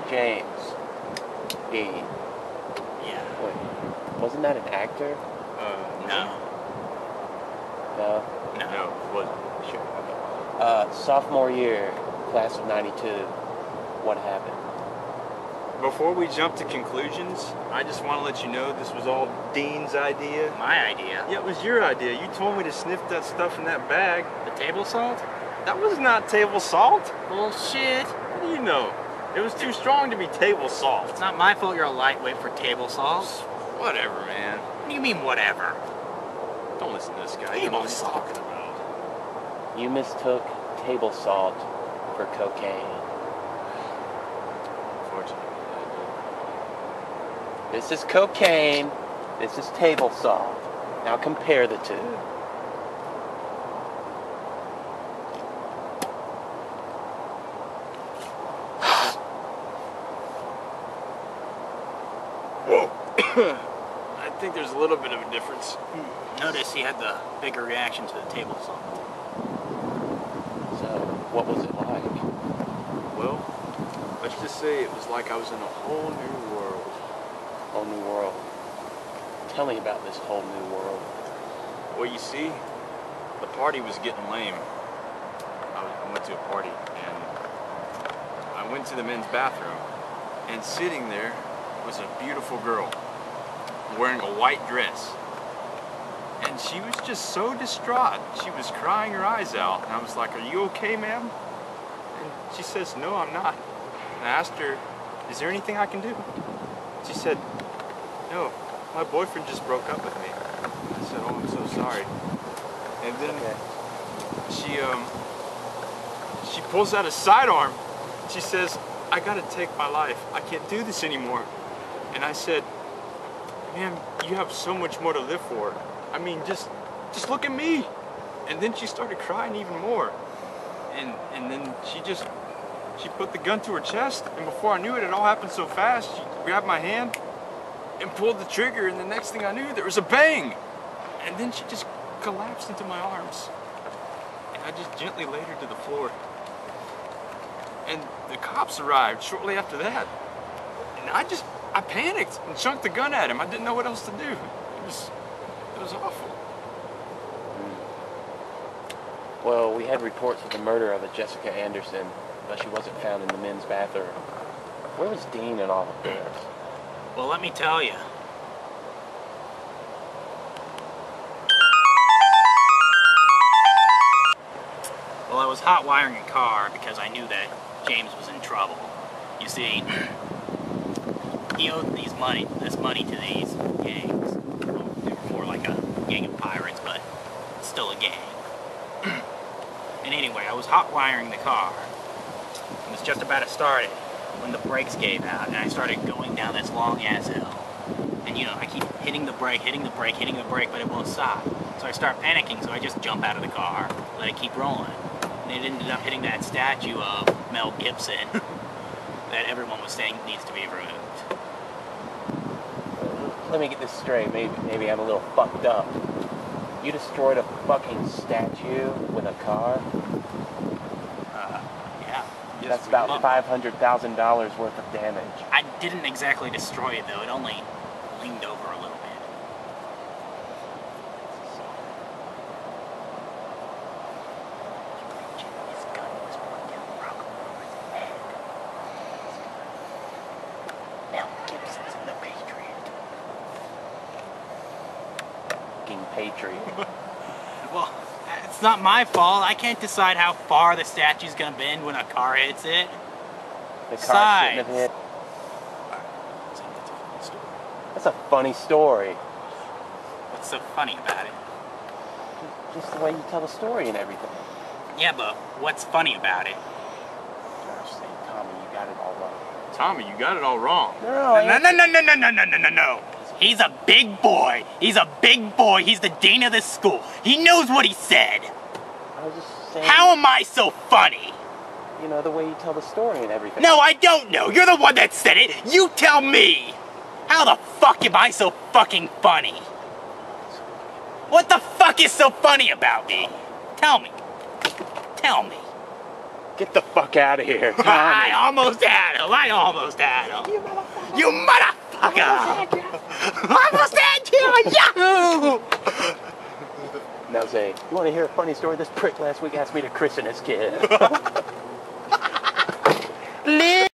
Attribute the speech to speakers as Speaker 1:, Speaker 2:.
Speaker 1: James Dean.
Speaker 2: Yeah.
Speaker 1: Wait, wasn't that an actor?
Speaker 2: No.
Speaker 1: No?
Speaker 3: No, it wasn't.
Speaker 1: Sure, okay. Sophomore year, class of 92. What happened?
Speaker 3: Before we jump to conclusions, I just want to let you know this was all Dean's idea.
Speaker 2: My idea.
Speaker 3: Yeah, it was your idea. You told me to sniff that stuff in that bag.
Speaker 2: The table salt?
Speaker 3: That was not table salt.
Speaker 2: Bullshit.
Speaker 3: What do you know? It was too strong to be table salt.
Speaker 2: It's not my fault you're a lightweight for table salt.
Speaker 3: Whatever, man.
Speaker 2: What do you mean, whatever?
Speaker 3: Don't listen to this guy. You
Speaker 2: Table
Speaker 3: know what he's
Speaker 2: salt.
Speaker 3: talking about.
Speaker 1: You mistook table salt for cocaine.
Speaker 3: Unfortunately,
Speaker 1: This is cocaine. This is table salt. Now compare the two.
Speaker 3: I think there's a little bit of a difference.
Speaker 2: Notice he had the bigger reaction to the table salt.
Speaker 1: So, what was it like?
Speaker 3: Well, let's just say it was like I was in a whole new world.
Speaker 1: Whole new world. Tell me about this whole new world.
Speaker 3: Well, you see, the party was getting lame. I went to a party, and I went to the men's bathroom, and sitting there was a beautiful girl wearing a white dress. And she was just so distraught. She was crying her eyes out. And I was like, "Are you okay, ma'am?" And she says, "No, I'm not." And I asked her, "Is there anything I can do?" She said, "No, my boyfriend just broke up with me." I said, "Oh, I'm so sorry." And then she pulls out a sidearm. She says, "I gotta take my life. I can't do this anymore." And I said, "Ma'am, you have so much more to live for. I mean, just look at me." And then she started crying even more. And then she put the gun to her chest, and before I knew it all happened so fast. She grabbed my hand and pulled the trigger, and the next thing I knew, there was a bang. And then she just collapsed into my arms. And I just gently laid her to the floor. And the cops arrived shortly after that. And I panicked and chunked the gun at him. I didn't know what else to do. It was awful.
Speaker 1: Well, we had reports of the murder of a Jessica Anderson, but she wasn't found in the men's bathroom. Where was Dean in all of this?
Speaker 2: Well, let me tell you. Well, I was hot wiring a car because I knew that James was in trouble. You see, he owed this money to these gangs. Well, they were more like a gang of pirates, but still a gang. And anyway, I was hot wiring the car. It was just about to start it when the brakes gave out, and I started going down this long ass hill. And you know, I keep hitting the brake, but it won't stop. So I start panicking, so I just jump out of the car, let it keep rolling. And it ended up hitting that statue of Mel Gibson that everyone was saying needs to be removed.
Speaker 1: Let me get this straight. Maybe I'm a little fucked up. You destroyed a fucking statue with a car?
Speaker 2: Yeah.
Speaker 1: That's about $500,000 worth of damage.
Speaker 2: I didn't exactly destroy it though, it only leaned over a little bit. His gun was pointed wrong over his head. Mel Gibson's in the Patriot.
Speaker 1: Fucking Patriot.
Speaker 2: Well, it's not my fault. I can't decide how far the statue's gonna bend when a car hits it.
Speaker 1: The car shouldn't have hit. That's a funny story.
Speaker 2: What's so funny about it?
Speaker 1: Just the way you tell the story and everything.
Speaker 2: Yeah, but what's funny about it?
Speaker 1: Gosh, say, Tommy, you got it all wrong.
Speaker 3: Tommy, you got it all wrong.
Speaker 2: No. He's a big boy. He's a big boy. He's the dean of the school. He knows what he said.
Speaker 1: I was just saying.
Speaker 2: How am I so funny?
Speaker 1: You know, the way you tell the story and everything.
Speaker 2: No, I don't know. You're the one that said it. You tell me. How the fuck am I so fucking funny? What the fuck is so funny about me? Tell me. Tell me.
Speaker 1: Get the fuck out of here,
Speaker 2: I
Speaker 1: Tommy.
Speaker 2: almost had him. I almost had him. You motherfucker! I almost had you! Yahoo!
Speaker 1: Now, Zane, you want to hear a funny story? This prick last week asked me to christen his kid.